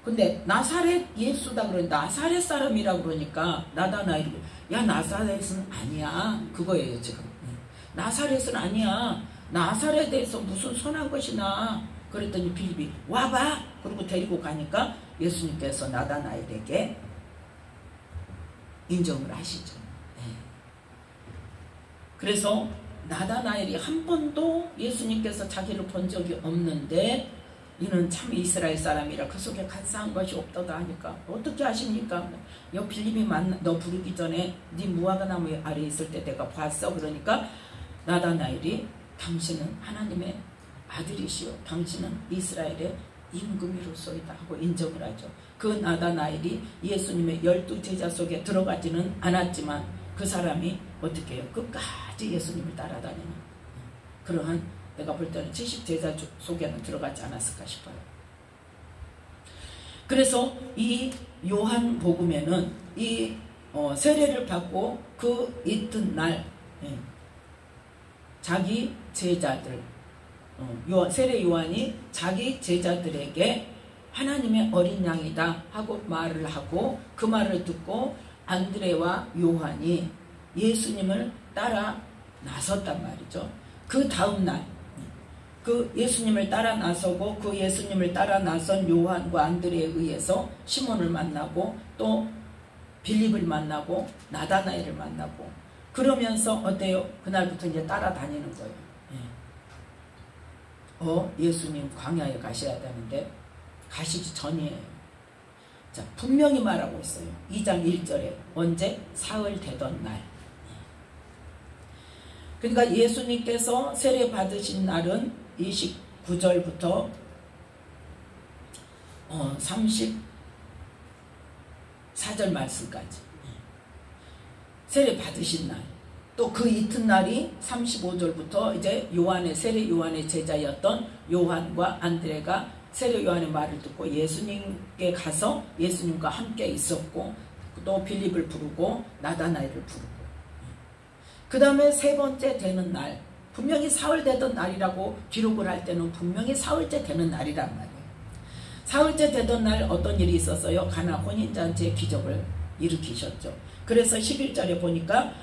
근데 나사렛 예수다 그러니까 나사렛 사람이라 그러니까 나다나엘이 야 나사렛은 아니야 그거예요 지금. 나사렛은 아니야. 나사렛에서 무슨 선한 것이 나. 그랬더니 빌립이 와봐. 그리고 데리고 가니까 예수님께서 나다나엘에게 인정을 하시죠. 그래서 나다나엘이 한 번도 예수님께서 자기를 본 적이 없는데 이는 참 이스라엘 사람이라 그 속에 간사한 것이 없다고 하니까 어떻게 아십니까? 여 빌립이 너 부르기 전에 네 무화과 나무 아래에 있을 때 내가 봤어. 그러니까 나다나엘이 당신은 하나님의 아들이시오. 당신은 이스라엘의 임금이로소이다 하고 인정을 하죠. 그 나다나엘이 예수님의 12 제자 속에 들어가지는 않았지만 그 사람이 어떻게 해요? 끝까지 예수님을 따라다니는 그러한 내가 볼 때는 70 제자 속에는 들어가지 않았을까 싶어요. 그래서 이 요한복음에는 이 세례를 받고 그 이튿날 자기 제자들 세례 요한이 자기 제자들에게 하나님의 어린 양이다 하고 말을 하고 그 말을 듣고 안드레와 요한이 예수님을 따라 나섰단 말이죠. 그 다음날 그 예수님을 따라 나서고 그 예수님을 따라 나선 요한과 안드레에 의해서 시몬을 만나고 또 빌립을 만나고 나다나엘을 만나고 그러면서 어때요? 그날부터 이제 따라다니는 거예요. 예수님 광야에 가셔야 되는데 가시기 전이에요. 자, 분명히 말하고 있어요. 2장 1절에 언제? 사흘 되던 날. 그러니까 예수님께서 세례 받으신 날은 29절부터 34절 말씀까지 세례 받으신 날. 또 그 이튿날이 35절부터 이제 세례 요한의 제자였던 요한과 안드레가 세례 요한의 말을 듣고 예수님께 가서 예수님과 함께 있었고 또 빌립을 부르고 나다나엘을 부르고 그 다음에 세 번째 되는 날 분명히 사흘 되던 날이라고 기록을 할 때는 분명히 사흘째 되는 날이란 말이에요. 사흘째 되던 날 어떤 일이 있었어요? 가나 혼인잔치의 기적을 일으키셨죠. 그래서 11절에 보니까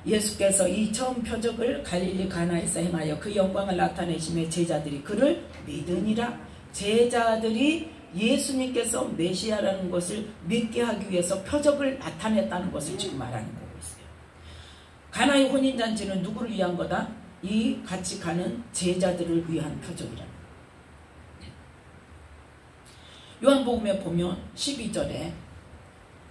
예수께서 이 처음 표적을 갈릴리 가나에서 행하여 그 영광을 나타내심에 제자들이 그를 믿으니라. 제자들이 예수님께서 메시아라는 것을 믿게 하기 위해서 표적을 나타냈다는 것을 지금 말하는 거고 있어요. 가나의 혼인잔치는 누구를 위한 거다? 이 같이 가는 제자들을 위한 표적이라. 요한복음에 보면 12절에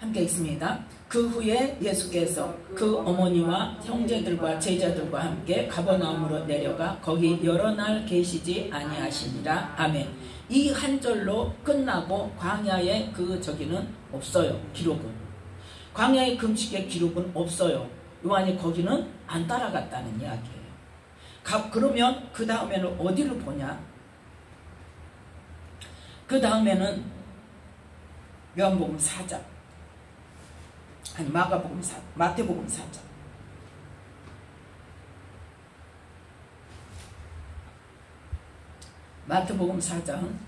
함께 있습니다. 그 후에 예수께서 그 어머니와 형제들과 제자들과 함께 가버나움으로 내려가 거기 여러 날 계시지 아니하시니라. 아멘. 이 한 절로 끝나고 광야의 저기는 없어요. 기록은. 광야의 금식의 기록은 없어요. 요한이 거기는 안 따라갔다는 이야기예요. 그러면 그 다음에는 어디로 보냐? 그 다음에는 요한복음 4장 아니 마태복음 4장 마태복음 4장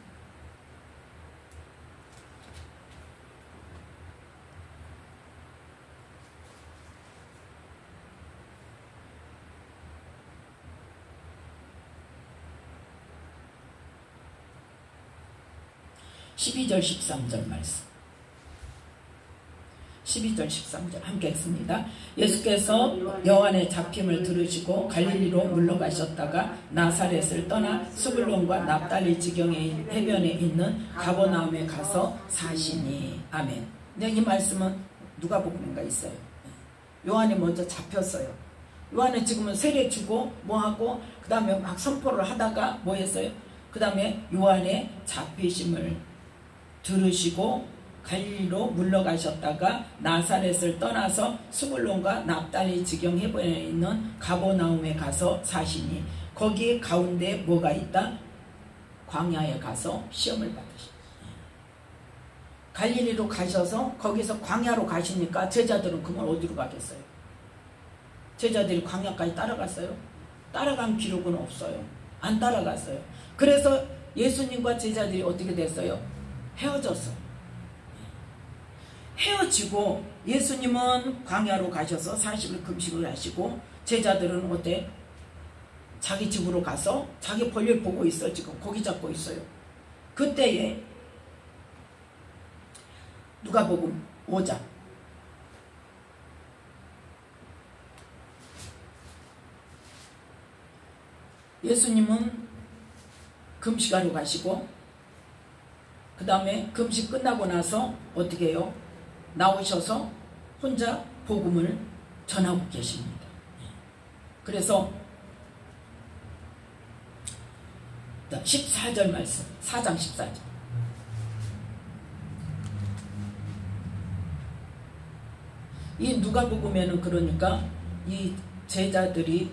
12절 13절 말씀 12절 13절 함께 했습니다. 예수께서 요한의 잡힘을 들으시고 갈릴리로 물러가셨다가 나사렛을 떠나 스불론과 납달리 지경의 해변에 있는 가버나움에 가서 사시니. 아멘. 근데 이 말씀은 누가복음인가 있어요. 요한이 먼저 잡혔어요. 요한은 지금은 세례 주고 뭐하고 그 다음에 막 선포를 하다가 뭐 했어요? 그 다음에 요한의 잡히심을 들으시고 갈릴리로 물러가셨다가 나사렛을 떠나서 스불론과 납달리 지경 해변에 있는 가버나움에 가서 사시니 거기 가운데 뭐가 있다? 광야에 가서 시험을 받으셨다. 갈릴리로 가셔서 거기서 광야로 가시니까 제자들은 그만 어디로 가겠어요? 제자들이 광야까지 따라갔어요? 따라간 기록은 없어요. 안 따라갔어요. 그래서 예수님과 제자들이 어떻게 됐어요? 헤어졌어요. 헤어지고 예수님은 광야로 가셔서 40일 금식을 하시고 제자들은 어때? 자기 집으로 가서 자기 볼일 보고 있어. 지금 고기 잡고 있어요. 그때에 누가복음 5장 예수님은 금식하러 가시고 그 다음에 금식 끝나고 나서 어떻게 해요? 나오셔서 혼자 복음을 전하고 계십니다. 그래서 14절 말씀, 4장 14절. 이 누가복음에는 그러니까 이 제자들이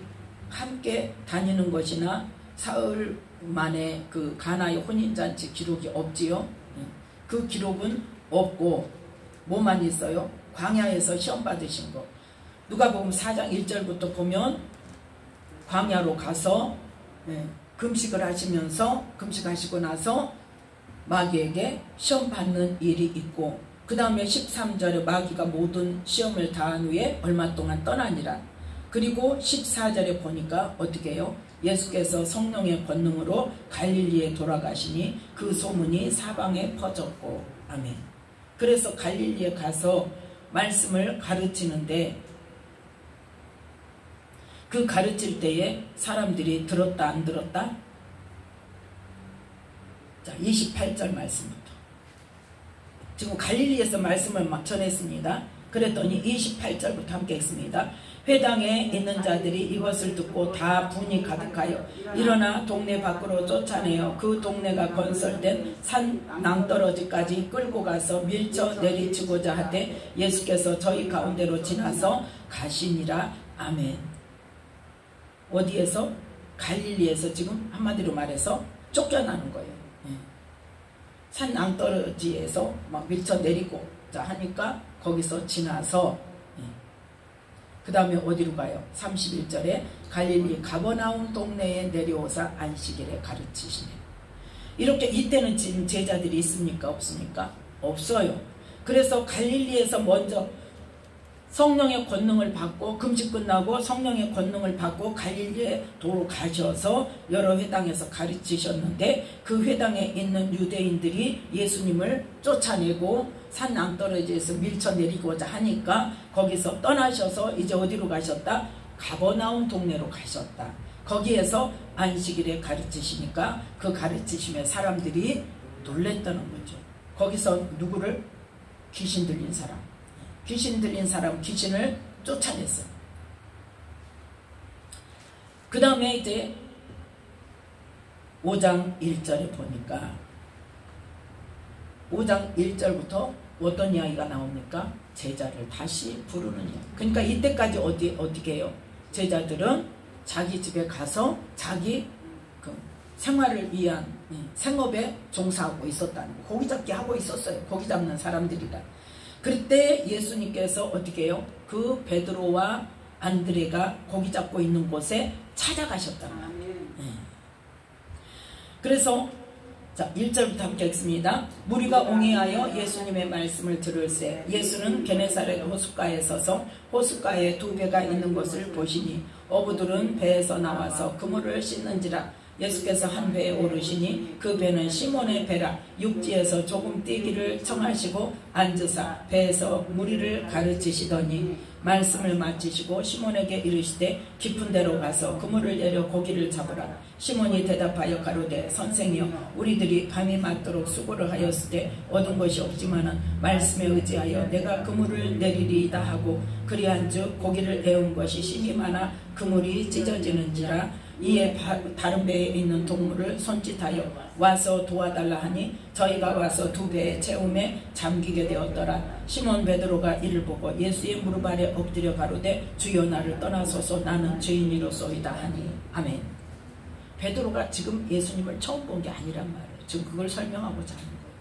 함께 다니는 것이나 사흘 만에 그 가나의 혼인잔치 기록이 없지요. 그 기록은 없고 뭐만 있어요? 광야에서 시험 받으신 거. 누가복음 4장 1절부터 보면 광야로 가서 금식을 하시면서 금식하시고 나서 마귀에게 시험 받는 일이 있고 그 다음에 13절에 마귀가 모든 시험을 다한 후에 얼마 동안 떠나니라. 그리고 14절에 보니까 어떻게 해요? 예수께서 성령의 권능으로 갈릴리에 돌아가시니 그 소문이 사방에 퍼졌고 아멘. 그래서 갈릴리에 가서 말씀을 가르치는데 그 가르칠 때에 사람들이 들었다 안 들었다? 자, 28절 말씀부터. 지금 갈릴리에서 말씀을 막 전했습니다. 그랬더니 28절부터 함께 읽습니다. 회당에 있는 자들이 이것을 듣고 다 분이 가득하여 일어나 동네 밖으로 쫓아내어 그 동네가 건설된 산 낭떠러지까지 끌고 가서 밀쳐 내리치고자 하되 예수께서 저희 가운데로 지나서 가시니라. 아멘. 어디에서? 갈릴리에서 지금 한마디로 말해서 쫓겨나는 거예요. 산 낭떠러지에서 막 밀쳐 내리고자 하니까 거기서 지나서 그 다음에 어디로 가요? 31절에 갈릴리 가버나움 동네에 내려오사 안식일에 가르치시네. 이렇게 이때는 지금 제자들이 있습니까? 없습니까? 없어요. 그래서 갈릴리에서 먼저 성령의 권능을 받고 금식 끝나고 성령의 권능을 받고 갈릴리에 도로 가셔서 여러 회당에서 가르치셨는데 그 회당에 있는 유대인들이 예수님을 쫓아내고 산 낭떠러지에서 밀쳐내리고자 하니까 거기서 떠나셔서 이제 어디로 가셨다? 가버나움 동네로 가셨다. 거기에서 안식일에 가르치시니까 그 가르치심에 사람들이 놀랬다는 거죠. 거기서 누구를? 귀신 들린 사람. 귀신 들린 사람, 귀신을 쫓아냈어요. 그 다음에 이제 5장 1절에 보니까 5장 1절부터 어떤 이야기가 나옵니까? 제자를 다시 부르는 이야기. 그러니까 이때까지 어떻게 해요? 제자들은 자기 집에 가서 자기 그 생활을 위한 생업에 종사하고 있었다는 거. 고기 잡기 하고 있었어요. 고기 잡는 사람들이라. 그때 예수님께서 어떻게 해요? 그 베드로와 안드레가 고기 잡고 있는 곳에 찾아가셨다는 거예요. 그래서 자 1절부터 함께 읽습니다. 무리가 옹이하여 예수님의 말씀을 들을새 예수는 게네사렛 호숫가에 서서 호숫가에 두 배가 있는 것을 보시니 어부들은 배에서 나와서 그물을 씻는지라. 예수께서 한 배에 오르시니 그 배는 시몬의 배라. 육지에서 조금 뛰기를 청하시고 앉으사 배에서 무리를 가르치시더니 말씀을 마치시고 시몬에게 이르시되 깊은 데로 가서 그물을 내려 고기를 잡으라. 시몬이 대답하여 가로되 선생이여 우리들이 밤이 맞도록 수고를 하였으되 얻은 것이 없지만은 말씀에 의지하여 내가 그물을 내리리이다 하고 그리한즉 고기를 내온 것이 심이 많아 그물이 찢어지는지라. 이에 다른 배에 있는 동물을 손짓하여 와서 도와달라 하니 저희가 와서 두 배의 채움에 잠기게 되었더라. 시몬 베드로가 이를 보고 예수의 무릎 아래 엎드려 가로되 주여 나를 떠나소서 나는 죄인이로소이다 하니. 아멘. 베드로가 지금 예수님을 처음 본 게 아니란 말이에요. 지금 그걸 설명하고자 하는 거예요.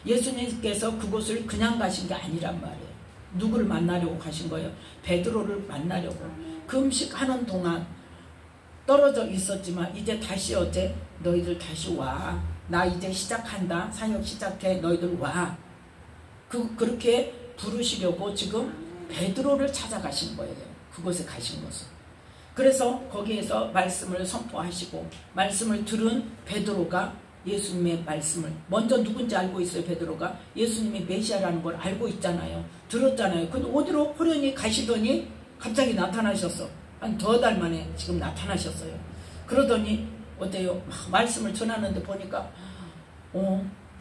예수님께서 그곳을 그냥 가신 게 아니란 말이에요. 누구를 만나려고 가신 거예요? 베드로를 만나려고. 금식하는 동안 떨어져 있었지만 이제 다시 어째 너희들 다시 와. 나 이제 시작한다. 사역 시작해. 너희들 와. 그렇게 부르시려고 지금 베드로를 찾아가신 거예요. 그곳에 가신 것은. 그래서 거기에서 말씀을 선포하시고 말씀을 들은 베드로가 예수님의 말씀을 먼저 누군지 알고 있어요. 베드로가 예수님이 메시아라는 걸 알고 있잖아요. 들었잖아요. 근데 어디로 호련히 가시더니 갑자기 나타나셨어. 한 2달 만에 지금 나타나셨어요. 그러더니 어때요? 말씀을 전하는데 보니까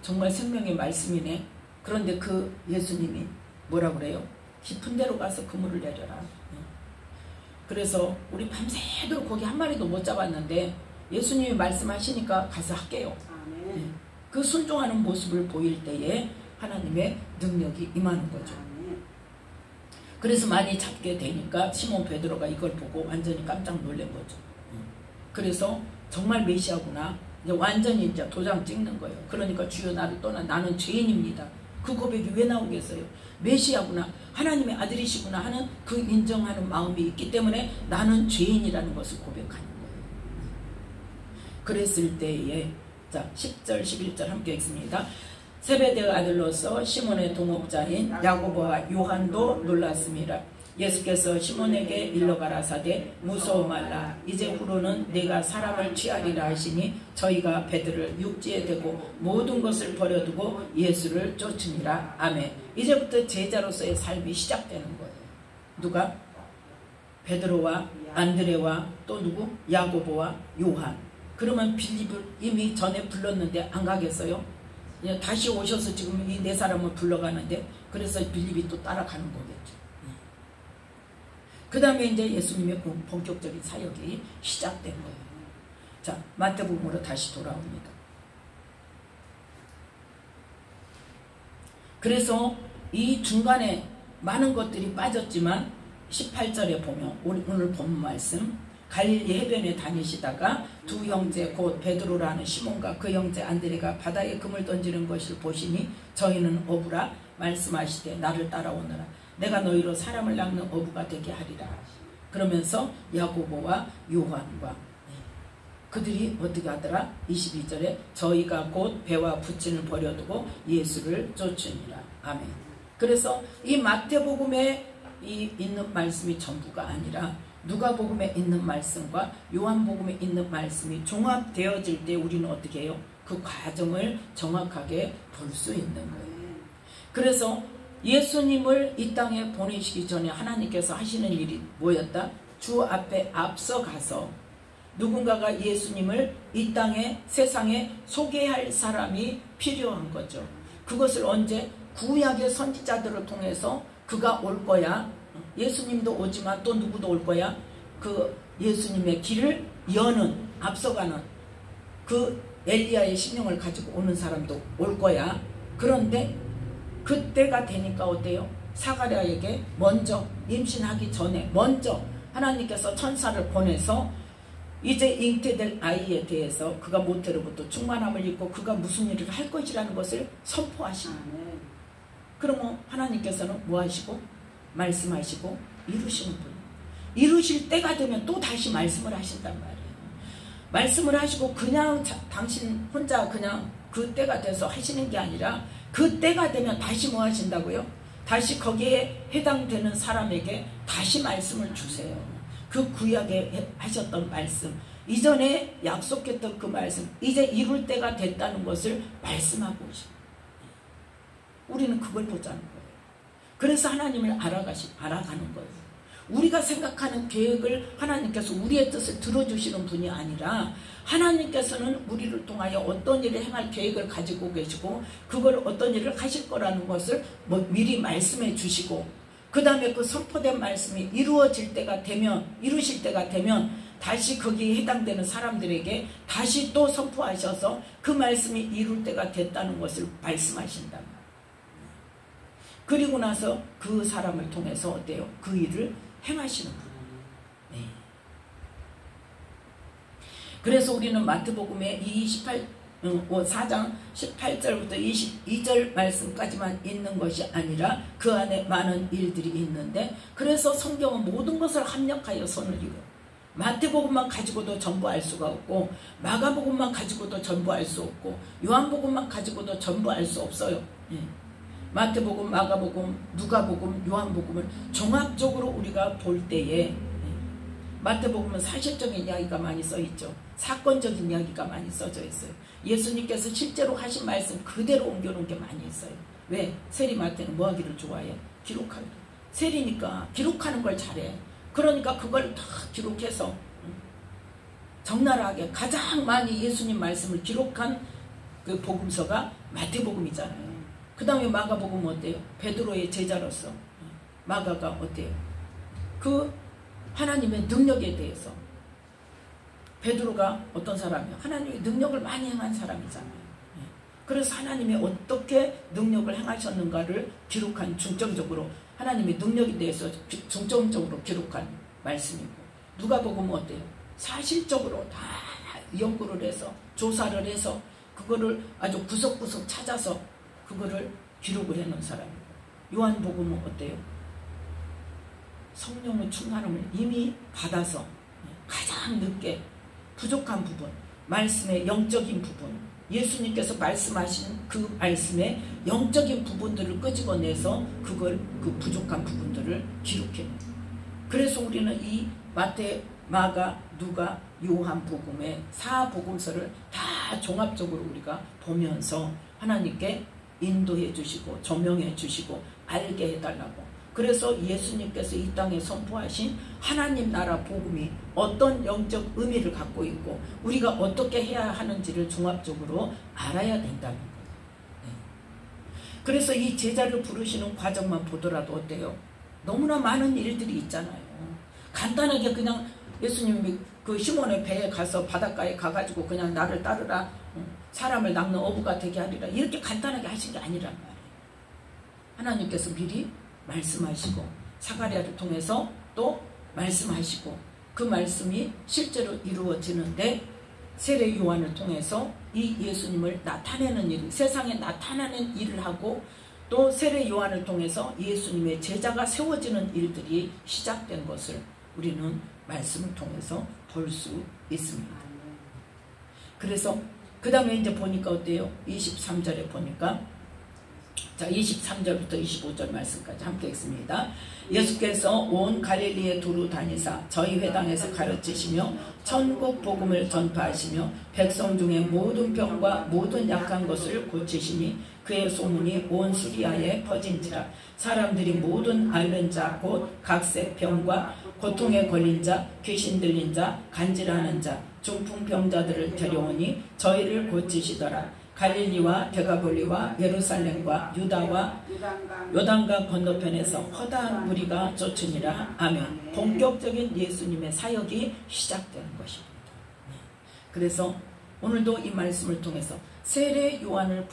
정말 생명의 말씀이네. 그런데 그 예수님이 뭐라 그래요? 깊은 데로 가서 그물을 내려라. 그래서 우리 밤새도록 거기 한 마리도 못 잡았는데 예수님이 말씀하시니까 가서 할게요. 그 순종하는 모습을 보일 때에 하나님의 능력이 임하는 거죠. 그래서 많이 잡게 되니까 시몬 베드로가 이걸 보고 완전히 깜짝 놀란 거죠. 그래서 정말 메시아구나. 이제 완전히 이제 도장 찍는 거예요. 그러니까 주여 나를 떠나 나는 죄인입니다. 그 고백이 왜 나오겠어요? 메시아구나. 하나님의 아들이시구나 하는 그 인정하는 마음이 있기 때문에 나는 죄인이라는 것을 고백하는 거예요. 그랬을 때에 자 10절 11절 함께 읽습니다. 세베대의 아들로서 시몬의 동업자인 야고보와 요한도 놀랐습니다. 예수께서 시몬에게 일러가라사대 무서워 말라. 이제 후로는 내가 사람을 취하리라 하시니 저희가 베드를 육지에 대고 모든 것을 버려두고 예수를 쫓으니라. 아멘. 이제부터 제자로서의 삶이 시작되는 거예요. 누가? 베드로와 안드레와 또 누구? 야고보와 요한. 그러면 빌립을 이미 전에 불렀는데 안 가겠어요? 다시 오셔서 지금 이 4사람을 불러가는데 그래서 빌립이 또 따라가는 거겠죠. 그 다음에 이제 예수님의 본격적인 사역이 시작된 거예요. 자, 마태복음으로 다시 돌아옵니다. 그래서 이 중간에 많은 것들이 빠졌지만 18절에 보면 오늘 본 말씀 갈릴리 해변에 다니시다가 두 형제 곧 베드로라는 시몬과 그 형제 안드레가 바다에 금을 던지는 것을 보시니 저희는 어부라 말씀하시되 나를 따라오너라. 내가 너희로 사람을 낚는 어부가 되게 하리라. 그러면서 야고보와 요한과 그들이 어떻게 하더라? 22절에 저희가 곧 배와 부친을 버려두고 예수를 쫓으니라. 아멘. 그래서 이 마태복음에 있는 말씀이 전부가 아니라 누가복음에 있는 말씀과 요한복음에 있는 말씀이 종합되어질 때 우리는 어떻게 해요? 그 과정을 정확하게 볼 수 있는 거예요. 그래서 예수님을 이 땅에 보내시기 전에 하나님께서 하시는 일이 뭐였다? 주 앞에 앞서가서 누군가가 예수님을 이 땅에 세상에 소개할 사람이 필요한 거죠. 그것을 언제? 구약의 선지자들을 통해서 그가 올 거야. 예수님도 오지만 또 누구도 올 거야. 그 예수님의 길을 여는 앞서가는 그 엘리야의 신령을 가지고 오는 사람도 올 거야. 그런데 그때가 되니까 어때요? 사가랴에게 먼저 임신하기 전에 먼저 하나님께서 천사를 보내서 이제 잉태될 아이에 대해서 그가 모태로부터 충만함을 입고 그가 무슨 일을 할 것이라는 것을 선포하시는 거예요. 그러면 하나님께서는 뭐 하시고? 말씀하시고 이루시는 분. 이루실 때가 되면 또 다시 말씀을 하신단 말이에요. 말씀을 하시고 그냥 당신 혼자 그냥 그 때가 돼서 하시는 게 아니라 그 때가 되면 다시 뭐 하신다고요? 다시 거기에 해당되는 사람에게 다시 말씀을 주세요. 그 구약에 하셨던 말씀, 이전에 약속했던 그 말씀, 이제 이룰 때가 됐다는 것을 말씀하고 오십니다. 우리는 그걸 보자는 거예요. 그래서 하나님을 알아가는 거예요. 우리가 생각하는 계획을 하나님께서 우리의 뜻을 들어주시는 분이 아니라 하나님께서는 우리를 통하여 어떤 일을 행할 계획을 가지고 계시고 그걸 어떤 일을 하실 거라는 것을 미리 말씀해 주시고 그 다음에 그 선포된 말씀이 이루어질 때가 되면 이루실 때가 되면 다시 거기에 해당되는 사람들에게 다시 또 선포하셔서 그 말씀이 이룰 때가 됐다는 것을 말씀하신단 말이에요. 그리고 나서 그 사람을 통해서 어때요? 그 일을 행하시는 분. 네. 그래서 우리는 마태복음의 이 4장 18절부터 22절 말씀까지만 있는 것이 아니라 그 안에 많은 일들이 있는데, 그래서 성경은 모든 것을 합력하여 손을 이루어 마태복음만 가지고도 전부 알 수가 없고, 마가복음만 가지고도 전부 알 수 없고, 요한복음만 가지고도 전부 알 수 없어요. 마태복음, 마가복음, 누가복음, 요한복음을 종합적으로 우리가 볼 때에 마태복음은 사실적인 이야기가 많이 써있죠. 사건적인 이야기가 많이 써져 있어요. 예수님께서 실제로 하신 말씀 그대로 옮겨놓은 게 많이 있어요. 왜? 세리마태는 뭐 하기를 좋아해? 기록하기를. 세리니까 기록하는 걸 잘해. 그러니까 그걸 다 기록해서 적나라하게 가장 많이 예수님 말씀을 기록한 그 복음서가 마태복음이잖아요. 그 다음에 마가복음은 어때요? 베드로의 제자로서 마가가 어때요? 그 하나님의 능력에 대해서, 베드로가 어떤 사람이에요? 하나님의 능력을 많이 행한 사람이잖아요. 그래서 하나님이 어떻게 능력을 행하셨는가를 기록한, 중점적으로 하나님의 능력에 대해서 중점적으로 기록한 말씀이고, 누가복음은 어때요? 사실적으로 다 연구를 해서 조사를 해서 그거를 아주 구석구석 찾아서 그거를 기록을 해놓은 사람이고, 요한복음은 어때요? 성령의 충만함을 이미 받아서 가장 늦게 부족한 부분, 말씀의 영적인 부분, 예수님께서 말씀하신 그 말씀의 영적인 부분들을 끄집어내서 그걸, 그 부족한 부분들을 기록해요. 그래서 우리는 이 마태, 마가, 누가, 요한복음의 4복음서를 다 종합적으로 우리가 보면서 하나님께 인도해 주시고 조명해 주시고 알게 해달라고. 그래서 예수님께서 이 땅에 선포하신 하나님 나라 복음이 어떤 영적 의미를 갖고 있고 우리가 어떻게 해야 하는지를 종합적으로 알아야 된다는 거예요. 그래서 이 제자를 부르시는 과정만 보더라도 어때요? 너무나 많은 일들이 있잖아요. 간단하게 그냥 예수님이 그 시몬의 배에 가서 바닷가에 가가지고 그냥 나를 따르라, 사람을 낚는 어부가 되게 하리라, 이렇게 간단하게 하신 게 아니란 말이에요. 하나님께서 미리 말씀하시고 사가랴를 통해서 또 말씀하시고 그 말씀이 실제로 이루어지는데, 세례 요한을 통해서 이 예수님을 나타내는 일, 세상에 나타나는 일을 하고, 또 세례 요한을 통해서 예수님의 제자가 세워지는 일들이 시작된 것을 우리는 말씀을 통해서 볼 수 있습니다. 그래서 그 다음에 이제 보니까 어때요? 23절에 보니까, 자, 23절부터 25절 말씀까지 함께 읽습니다. 예수께서 온 갈릴리에 두루 다니사 저희 회당에서 가르치시며 천국 복음을 전파하시며 백성 중에 모든 병과 모든 약한 것을 고치시니 그의 소문이 온 수리아에 퍼진지라. 사람들이 모든 앓는 자 곧 각색 병과 고통에 걸린 자, 귀신 들린 자, 간질하는 자, 중풍병자들을 데려오니 저희를 고치시더라. 갈릴리와 데가볼리와 예루살렘과 유다와 요단강 건너편에서 허다한 무리가 쫓으니라. 아멘. 본격적인 예수님의 사역이 시작되는 것입니다. 그래서 오늘도 이 말씀을 통해서 세례 요한을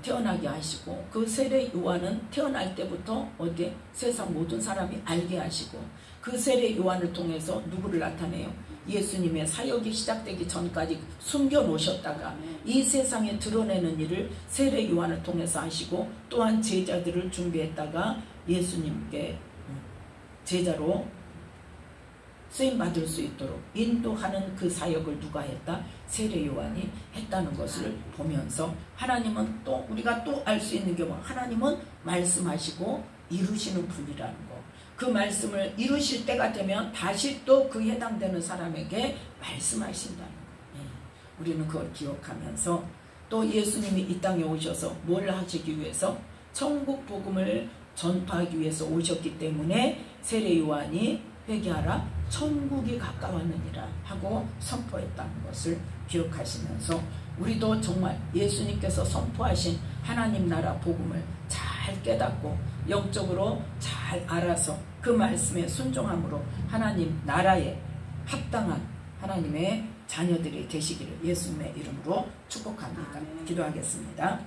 태어나게 하시고, 그 세례 요한은 태어날 때부터 어디에 세상 모든 사람이 알게 하시고, 그 세례 요한을 통해서 누구를 나타내요? 예수님의 사역이 시작되기 전까지 숨겨 놓으셨다가 이 세상에 드러내는 일을 세례 요한을 통해서 하시고, 또한 제자들을 준비했다가 예수님께 제자로 쓰임받을 수 있도록 인도하는 그 사역을 누가 했다? 세례 요한이 했다는 것을 보면서, 하나님은 또 우리가 또 알 수 있는 경우, 하나님은 말씀하시고 이루시는 분이라는 거. 그 말씀을 이루실 때가 되면 다시 또 그 해당되는 사람에게 말씀하신다는 거. 우리는 그걸 기억하면서, 또 예수님이 이 땅에 오셔서 뭘 하시기 위해서? 천국 복음을 전파하기 위해서 오셨기 때문에 세례 요한이 회개하라, 천국이 가까웠느니라 하고 선포했다는 것을 기억하시면서, 우리도 정말 예수님께서 선포하신 하나님 나라 복음을 잘 깨닫고 영적으로 잘 알아서 그 말씀에 순종함으로 하나님 나라에 합당한 하나님의 자녀들이 되시기를 예수님의 이름으로 축복합니다. 기도하겠습니다.